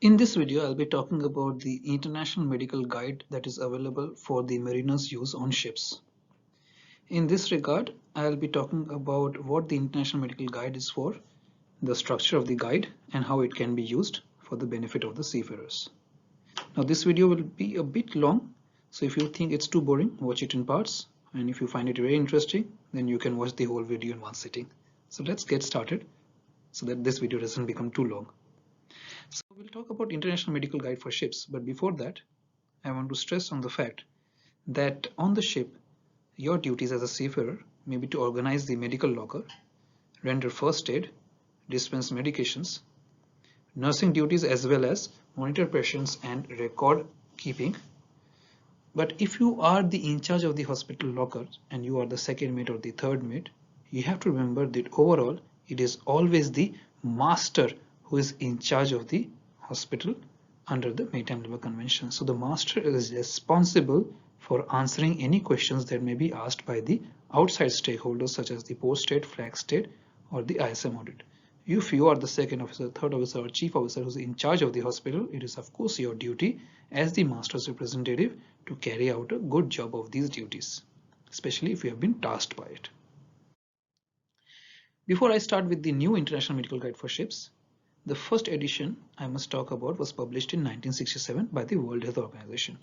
In this video, I'll be talking about the International Medical Guide that is available for the mariners' use on ships. In this regard, I'll be talking about what the International Medical Guide is for, the structure of the guide, and how it can be used for the benefit of the seafarers. Now, this video will be a bit long, so if you think it's too boring, watch it in parts, and if you find it very interesting, then you can watch the whole video in one sitting. So let's get started so that this video doesn't become too long. So we'll talk about International Medical Guide for ships, but before that, I want to stress on the fact that on the ship, your duties as a seafarer may be to organize the medical locker, render first aid, dispense medications, nursing duties, as well as monitor patients and record keeping. But if you are the in charge of the hospital locker and you are the second mate or the third mate, you have to remember that overall it is always the master who is in charge of the hospital under the Maritime Labour Convention. So the master is responsible for answering any questions that may be asked by the outside stakeholders such as the port state, flag state, or the ISM audit. If you are the second officer, third officer, or chief officer who's in charge of the hospital, it is of course your duty as the master's representative to carry out a good job of these duties, especially if you have been tasked by it. Before I start with the new International Medical Guide for Ships, the first edition I must talk about was published in 1967 by the World Health Organization.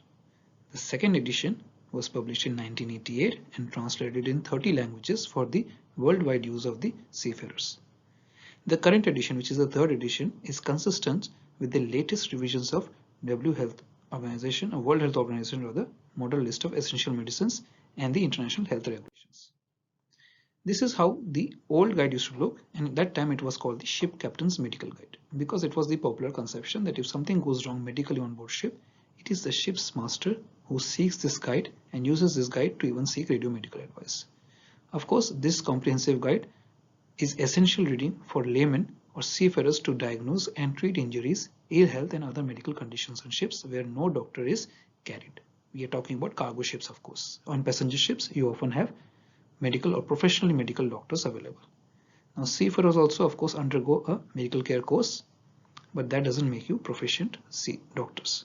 The second edition was published in 1988 and translated in 30 languages for the worldwide use of the seafarers. The current edition, which is the third edition, is consistent with the latest revisions of World Health Organization rather, Model List of Essential Medicines and the International Health Regulations. This is how the old guide used to look, and at that time it was called the Ship Captain's Medical Guide, because it was the popular conception that if something goes wrong medically on board ship, it is the ship's master who seeks this guide and uses this guide to even seek radiomedical advice. Of course, this comprehensive guide is essential reading for laymen or seafarers to diagnose and treat injuries, ill health, and other medical conditions on ships where no doctor is carried. We are talking about cargo ships, of course. On passenger ships, you often have medical or professionally medical doctors available. Now, seafarers also, of course, undergo a medical care course, but that doesn't make you proficient sea doctors.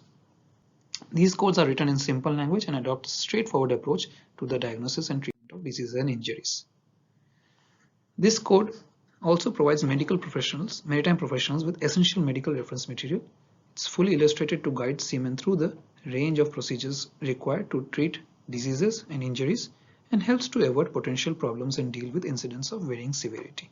These codes are written in simple language and adopt a straightforward approach to the diagnosis and treatment of diseases and injuries. This code also provides maritime professionals with essential medical reference material. It's fully illustrated to guide seamen through the range of procedures required to treat diseases and injuries and helps to avoid potential problems and deal with incidents of varying severity.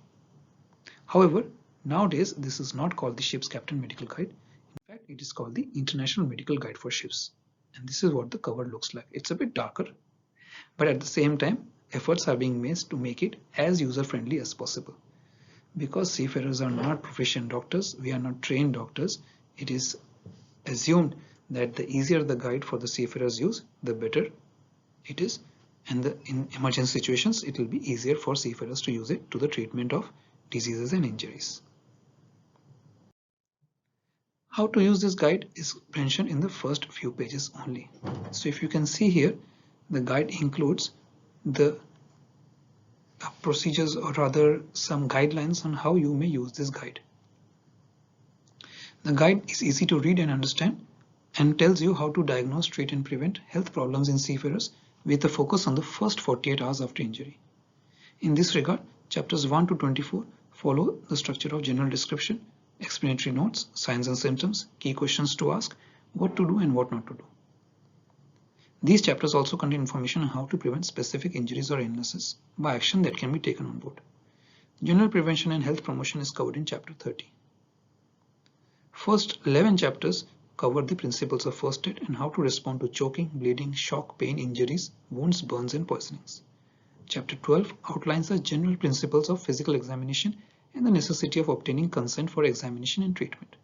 However, nowadays this is not called the Ship's Captain Medical Guide. In fact, it is called the International Medical Guide for Ships. And this is what the cover looks like. It's a bit darker, but at the same time, efforts are being made to make it as user-friendly as possible. Because seafarers are not proficient doctors, we are not trained doctors, it is assumed that the easier the guide for the seafarers use, the better it is, and in emergency situations, it will be easier for seafarers to use it to the treatment of diseases and injuries. How to use this guide is mentioned in the first few pages only. So if you can see here, the guide includes the procedures, or rather some guidelines on how you may use this guide. The guide is easy to read and understand and tells you how to diagnose, treat, and prevent health problems in seafarers with a focus on the first 48 hours after injury. In this regard, chapters 1 to 24 follow the structure of general description, explanatory notes, signs and symptoms, key questions to ask, what to do and what not to do. These chapters also contain information on how to prevent specific injuries or illnesses by action that can be taken on board. General prevention and health promotion is covered in chapter 30. First 11 chapters cover the principles of first aid and how to respond to choking, bleeding, shock, pain, injuries, wounds, burns, and poisonings. Chapter 12 outlines the general principles of physical examination and the necessity of obtaining consent for examination and treatment.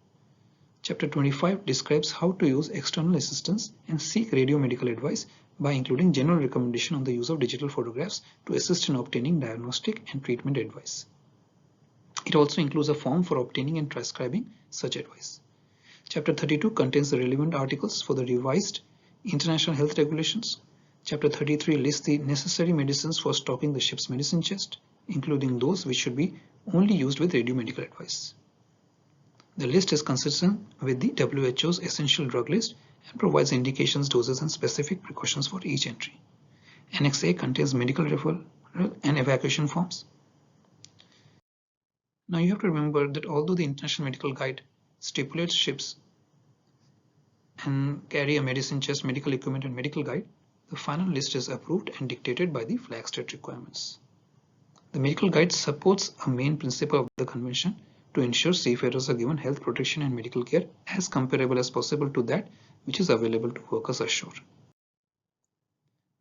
Chapter 25 describes how to use external assistance and seek radiomedical advice by including general recommendation on the use of digital photographs to assist in obtaining diagnostic and treatment advice. It also includes a form for obtaining and transcribing such advice. Chapter 32 contains the relevant articles for the revised International Health Regulations. Chapter 33 lists the necessary medicines for stocking the ship's medicine chest, including those which should be only used with radiomedical advice. The list is consistent with the WHO's essential drug list and provides indications, doses, and specific precautions for each entry. Annex A contains medical referral and evacuation forms. Now you have to remember that although the International Medical Guide stipulates ships and carry a medicine chest, medical equipment, and medical guide, the final list is approved and dictated by the flag state requirements. The medical guide supports a main principle of the convention to ensure seafarers are given health protection and medical care as comparable as possible to that which is available to workers ashore.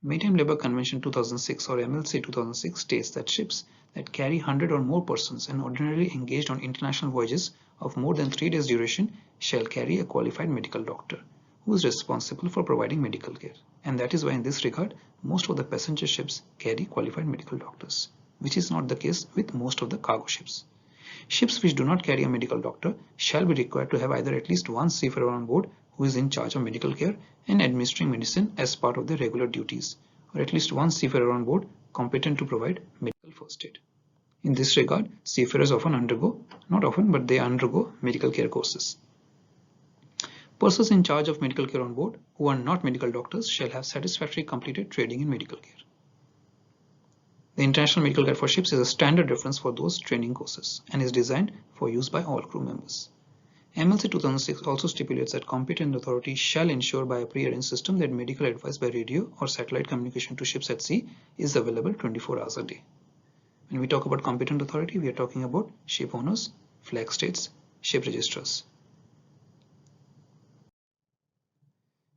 Maritime Labour Convention 2006 or MLC 2006 states that ships that carry 100 or more persons and ordinarily engaged on international voyages of more than 3 days duration shall carry a qualified medical doctor who is responsible for providing medical care. And that is why in this regard, most of the passenger ships carry qualified medical doctors, which is not the case with most of the cargo ships. Ships which do not carry a medical doctor shall be required to have either at least one seafarer on board who is in charge of medical care and administering medicine as part of their regular duties, or at least one seafarer on board competent to provide medical first aid. In this regard, seafarers often undergo, not often, but they undergo medical care courses. Persons in charge of medical care on board who are not medical doctors shall have satisfactorily completed training in medical care. The International Medical Guide for Ships is a standard reference for those training courses and is designed for use by all crew members. MLC 2006 also stipulates that competent authority shall ensure by a pre-arranged system that medical advice by radio or satellite communication to ships at sea is available 24 hours a day. When we talk about competent authority, we are talking about ship owners, flag states, ship registrars.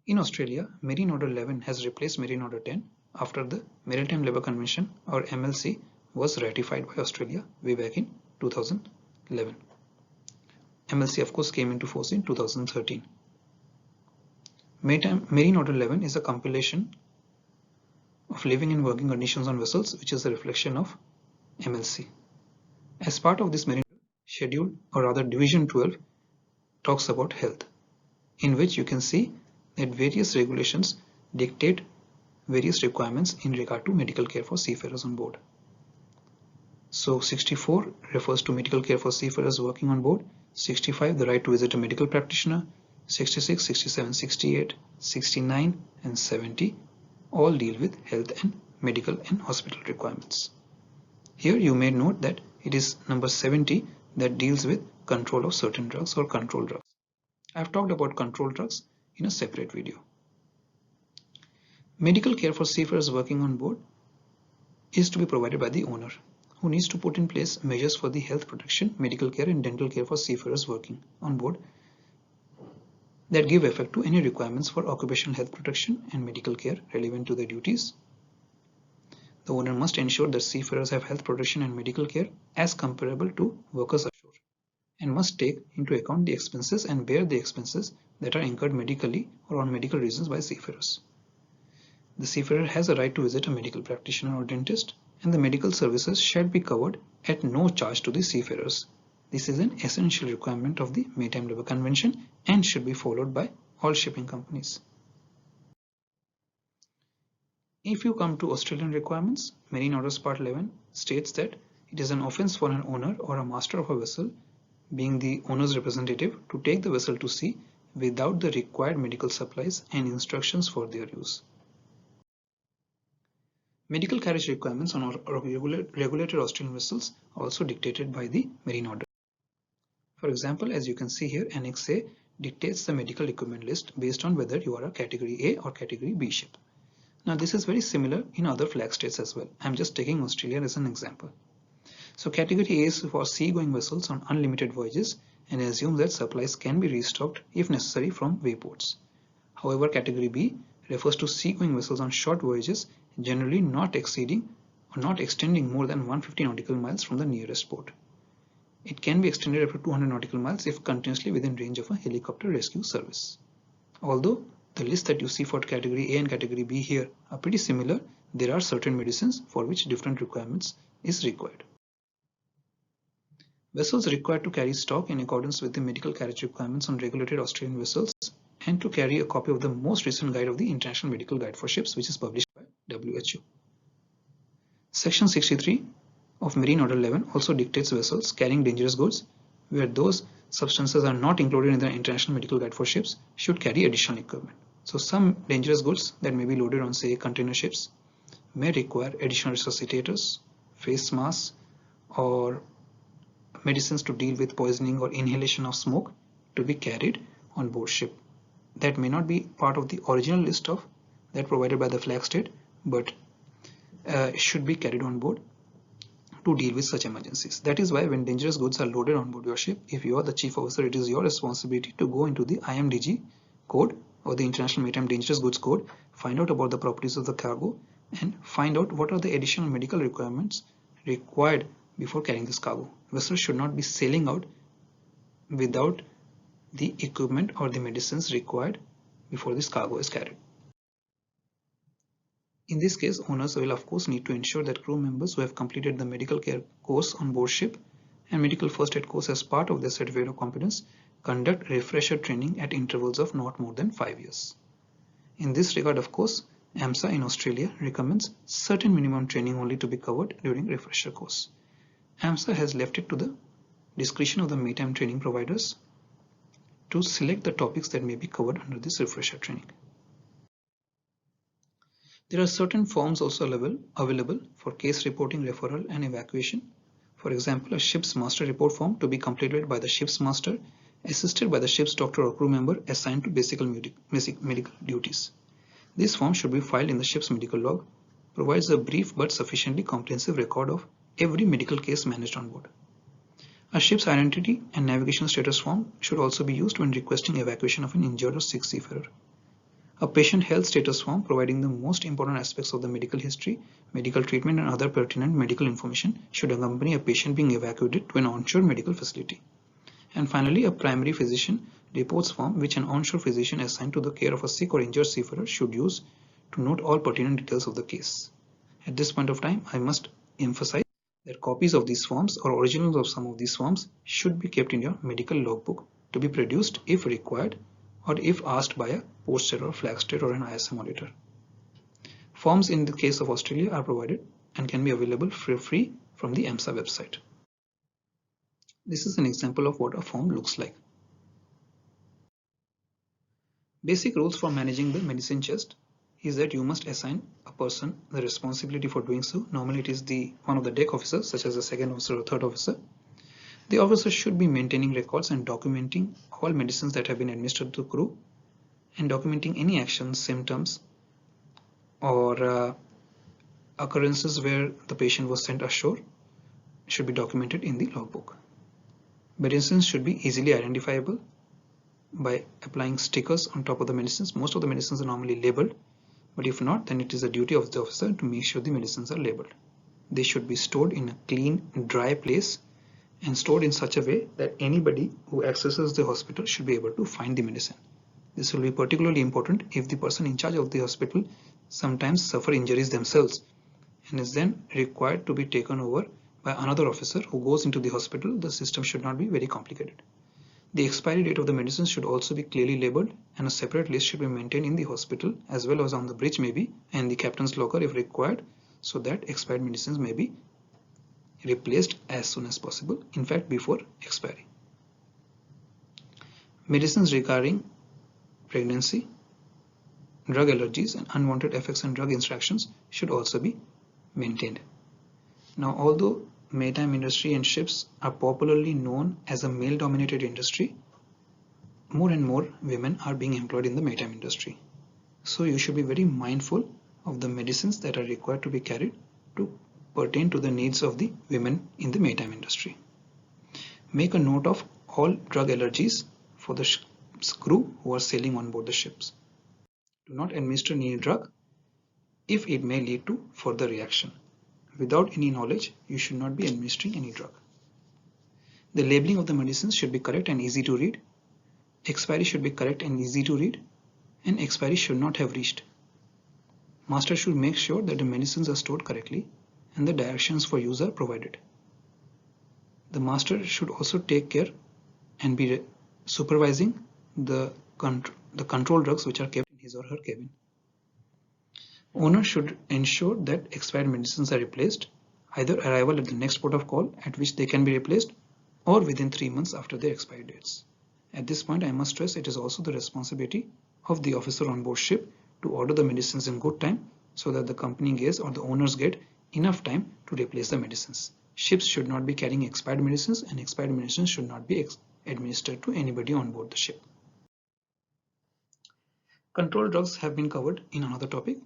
In Australia, Marine Order 11 has replaced Marine Order 10 after the Maritime Labour Convention or MLC was ratified by Australia way back in 2011. MLC of course came into force in 2013. Marine Order 11 is a compilation of living and working conditions on vessels, which is a reflection of MLC. As part of this Marine Schedule, or rather Division 12, talks about health, in which you can see that various regulations dictate various requirements in regard to medical care for seafarers on board. So 64 refers to medical care for seafarers working on board, 65 the right to visit a medical practitioner, 66, 67, 68, 69 and 70 all deal with health and medical and hospital requirements. Here you may note that it is number 70 that deals with control of certain drugs or control drugs. I have talked about control drugs in a separate video. Medical care for seafarers working on board is to be provided by the owner, who needs to put in place measures for the health protection, medical care and dental care for seafarers working on board that give effect to any requirements for occupational health protection and medical care relevant to their duties. The owner must ensure that seafarers have health protection and medical care as comparable to workers ashore, and must take into account the expenses and bear the expenses that are incurred medically or on medical reasons by seafarers. The seafarer has a right to visit a medical practitioner or dentist, and the medical services shall be covered at no charge to the seafarers. This is an essential requirement of the Maritime Labour Convention and should be followed by all shipping companies. If you come to Australian requirements, Marine Orders Part 11 states that it is an offence for an owner or a master of a vessel, being the owner's representative, to take the vessel to sea without the required medical supplies and instructions for their use. Medical carriage requirements on regulated Australian vessels are also dictated by the Marine Order. For example, as you can see here, Annex A dictates the medical equipment list based on whether you are a Category A or Category B ship. Now this is very similar in other flag states as well. I'm just taking Australia as an example. So Category A is for sea-going vessels on unlimited voyages and assumes that supplies can be restocked if necessary from wayports. However, Category B refers to sea-going vessels on short voyages, generally not exceeding or not extending more than 150 nautical miles from the nearest port. It can be extended up to 200 nautical miles if continuously within range of a helicopter rescue service. Although the list that you see for Category A and Category B here are pretty similar, there are certain medicines for which different requirements is required. Vessels required to carry stock in accordance with the medical carriage requirements on regulated Australian vessels and to carry a copy of the most recent guide of the International Medical Guide for Ships, which is published by WHO. Section 63 of Marine Order 11 also dictates vessels carrying dangerous goods where those substances are not included in the International Medical Guide for Ships should carry additional equipment. So some dangerous goods that may be loaded on, say, container ships may require additional resuscitators, face masks, or medicines to deal with poisoning or inhalation of smoke to be carried on board ship. That may not be part of the original list of that provided by the flag state, but should be carried on board to deal with such emergencies. That is why when dangerous goods are loaded on board your ship, if you are the chief officer, it is your responsibility to go into the IMDG code or the International Maritime Dangerous Goods Code, find out about the properties of the cargo, and find out what are the additional medical requirements required before carrying this cargo. Vessels should not be sailing out without the equipment or the medicines required before this cargo is carried. In this case, owners will of course need to ensure that crew members who have completed the medical care course on board ship and medical first aid course as part of their certificate of competence conduct refresher training at intervals of not more than 5 years. In this regard, of course, AMSA in Australia recommends certain minimum training only to be covered during refresher course. AMSA has left it to the discretion of the maritime training providers to select the topics that may be covered under this refresher training. There are certain forms also available for case reporting, referral, and evacuation. For example, a ship's master report form to be completed by the ship's master, assisted by the ship's doctor or crew member assigned to basic medical duties. This form should be filed in the ship's medical log, provides a brief but sufficiently comprehensive record of every medical case managed on board. A ship's identity and navigation status form should also be used when requesting evacuation of an injured or sick seafarer. A patient health status form providing the most important aspects of the medical history, medical treatment, and other pertinent medical information should accompany a patient being evacuated to an onshore medical facility. And finally, a primary physician reports form which an onshore physician assigned to the care of a sick or injured seafarer should use to note all pertinent details of the case. At this point of time, I must emphasize that copies of these forms or originals of some of these forms should be kept in your medical logbook to be produced if required or if asked by a posted or flag state or an ISM auditor. Forms in the case of Australia are provided and can be available for free from the AMSA website. This is an example of what a form looks like. Basic rules for managing the medicine chest is that you must assign a person the responsibility for doing so. Normally it is one of the deck officers, such as the second officer or third officer. The officer should be maintaining records and documenting all medicines that have been administered to the crew and documenting any actions, symptoms, or occurrences where the patient was sent ashore should be documented in the logbook. Medicines should be easily identifiable by applying stickers on top of the medicines. Most of the medicines are normally labeled, but if not, then it is the duty of the officer to make sure the medicines are labeled. They should be stored in a clean, dry place and stored in such a way that anybody who accesses the hospital should be able to find the medicine. This will be particularly important if the person in charge of the hospital sometimes suffer injuries themselves and is then required to be taken over by another officer who goes into the hospital. The system should not be very complicated. The expiry date of the medicines should also be clearly labeled, and a separate list should be maintained in the hospital as well as on the bridge maybe and the captain's locker if required, so that expired medicines may be replaced as soon as possible, in fact before expiry. Medicines regarding pregnancy, drug allergies, and unwanted effects and drug interactions should also be maintained. Now, although maritime industry and ships are popularly known as a male-dominated industry, more and more women are being employed in the maritime industry. So you should be very mindful of the medicines that are required to be carried to pertain to the needs of the women in the maritime industry. Make a note of all drug allergies for the ship's crew who are sailing on board the ships. Do not administer any drug if it may lead to further reaction. Without any knowledge, you should not be administering any drug. The labeling of the medicines should be correct and easy to read. Expiry should be correct and easy to read, and expiry should not have reached. Master should make sure that the medicines are stored correctly and the directions for use are provided. The master should also take care and be supervising the control drugs which are kept in his or her cabin. Owner should ensure that expired medicines are replaced, either arrival at the next port of call at which they can be replaced, or within 3 months after their expiry dates. At this point, I must stress it is also the responsibility of the officer on board ship to order the medicines in good time so that the company gets or the owners get enough time to replace the medicines. Ships should not be carrying expired medicines, and expired medicines should not be administered to anybody on board the ship. Controlled drugs have been covered in another topic,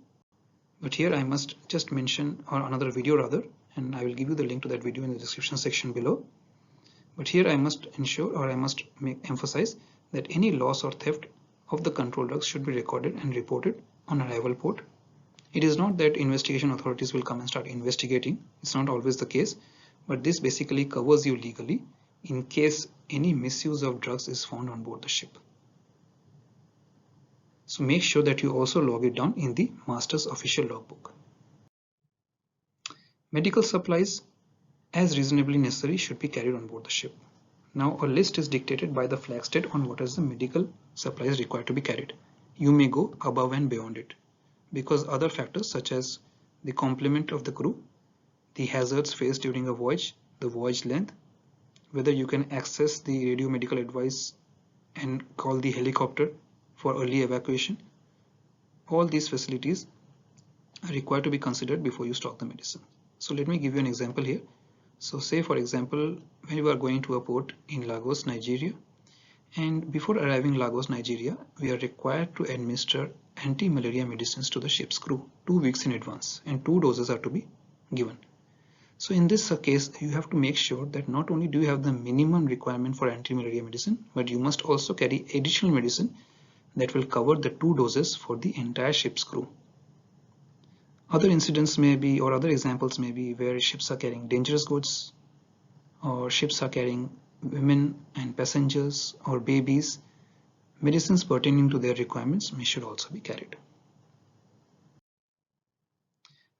but here I must just mention, or another video rather, and I will give you the link to that video in the description section below. But here I must ensure, or I must emphasize, that any loss or theft of the controlled drugs should be recorded and reported on arrival port. It is not that investigation authorities will come and start investigating. It's not always the case, but this basically covers you legally in case any misuse of drugs is found on board the ship. So make sure that you also log it down in the master's official logbook. Medical supplies as reasonably necessary should be carried on board the ship. Now a list is dictated by the flag state on what is the medical supplies required to be carried. You may go above and beyond it because other factors such as the complement of the crew, the hazards faced during a voyage, the voyage length, whether you can access the radio medical advice and call the helicopter for early evacuation, all these facilities are required to be considered before you stock the medicine. So let me give you an example here. So say for example, when you are going to a port in Lagos, Nigeria, and before arriving Lagos, Nigeria, we are required to administer anti-malaria medicines to the ship's crew 2 weeks in advance, and 2 doses are to be given. So in this case, you have to make sure that not only do you have the minimum requirement for anti-malaria medicine, but you must also carry additional medicine that will cover the 2 doses for the entire ship's crew. Other incidents may be, or other examples may be, where ships are carrying dangerous goods, or ships are carrying women and passengers or babies. Medicines pertaining to their requirements should also be carried.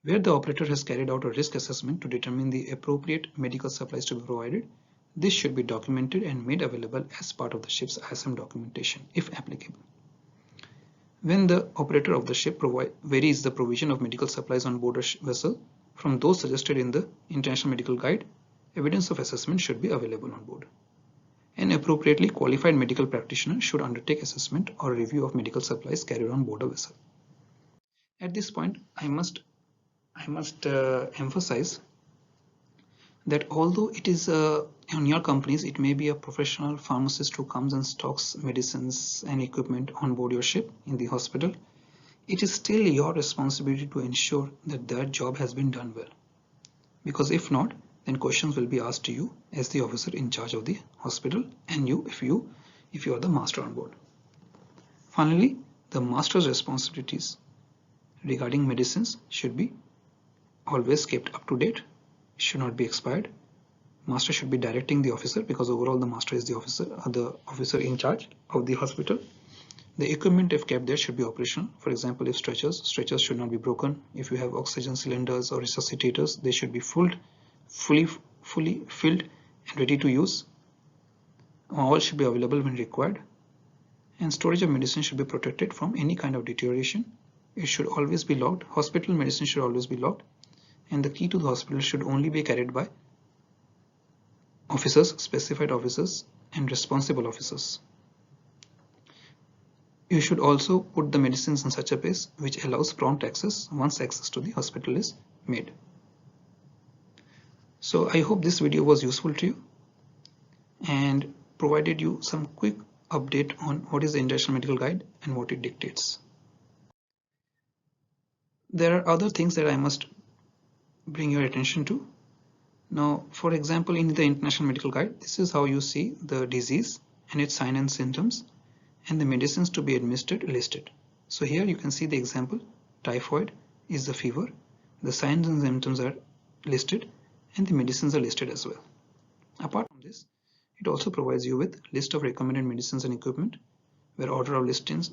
Where the operator has carried out a risk assessment to determine the appropriate medical supplies to be provided, this should be documented and made available as part of the ship's ISM documentation, if applicable. When the operator of the ship varies the provision of medical supplies on board a vessel from those suggested in the International Medical Guide, evidence of assessment should be available on board. An appropriately qualified medical practitioner should undertake assessment or review of medical supplies carried on board a vessel. At this point, I must emphasize that although it is on your companies, it may be a professional pharmacist who comes and stocks medicines and equipment on board your ship in the hospital, it is still your responsibility to ensure that that job has been done well. Because if not, then questions will be asked to you as the officer in charge of the hospital, and you if you are the master on board. Finally, the master's responsibilities regarding medicines should be always kept up to date, should not be expired. Master should be directing the officer, because overall the master is the officer in charge of the hospital. The equipment, if kept there, should be operational. For example, if stretchers should not be broken. If you have oxygen cylinders or resuscitators, they should be fully filled and ready to use. All should be available when required. And storage of medicine should be protected from any kind of deterioration. It should always be locked. Hospital medicine should always be locked. And the key to the hospital should only be carried by officers, specified officers, and responsible officers. You should also put the medicines in such a place which allows prompt access once access to the hospital is made. So I hope this video was useful to you and provided you some quick update on what is the International Medical Guide and what it dictates. There are other things that I must bring your attention to. Now, for example, in the International Medical Guide, this is how you see the disease and its signs and symptoms and the medicines to be administered listed. So here you can see the example, typhoid is the fever, the signs and symptoms are listed and the medicines are listed as well. Apart from this, it also provides you with list of recommended medicines and equipment, where order of listings,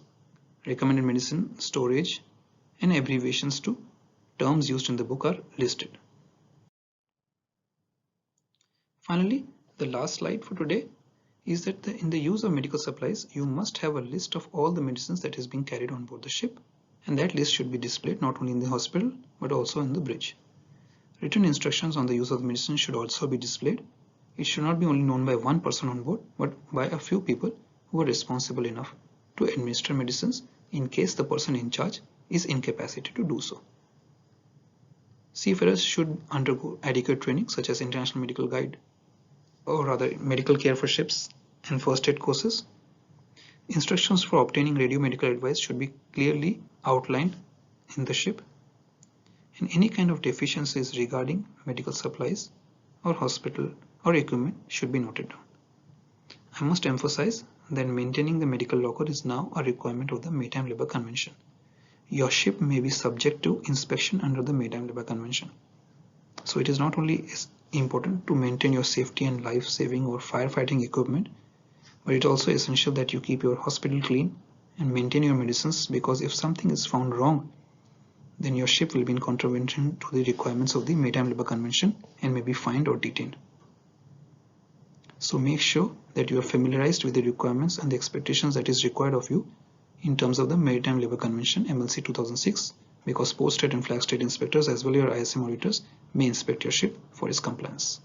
recommended medicine, storage, and abbreviations to terms used in the book are listed. Finally, the last slide for today is that in the use of medical supplies, you must have a list of all the medicines that is being carried on board the ship, and that list should be displayed not only in the hospital but also in the bridge. Written instructions on the use of the medicine should also be displayed it should not be only known by one person on board, but by a few people who are responsible enough to administer medicines in case the person in charge is incapacitated to do so. Seafarers should undergo adequate training such as international medical guide, or rather medical care for ships, and first aid courses. Instructions for obtaining radiomedical advice should be clearly outlined in the ship, and any kind of deficiencies regarding medical supplies or hospital or equipment should be noted down. I must emphasize that maintaining the medical locker is now a requirement of the Maritime Labour Convention. Your ship may be subject to inspection under the Maritime Labour Convention. So it is not only important to maintain your safety and life-saving or firefighting equipment, but it's also essential that you keep your hospital clean and maintain your medicines, because if something is found wrong, then your ship will be in contravention to the requirements of the Maritime Labour Convention and may be fined or detained. So make sure that you are familiarized with the requirements and the expectations that is required of you in terms of the Maritime Labour Convention MLC 2006, because port state and flag state inspectors as well as your ISM auditors may inspect your ship for its compliance.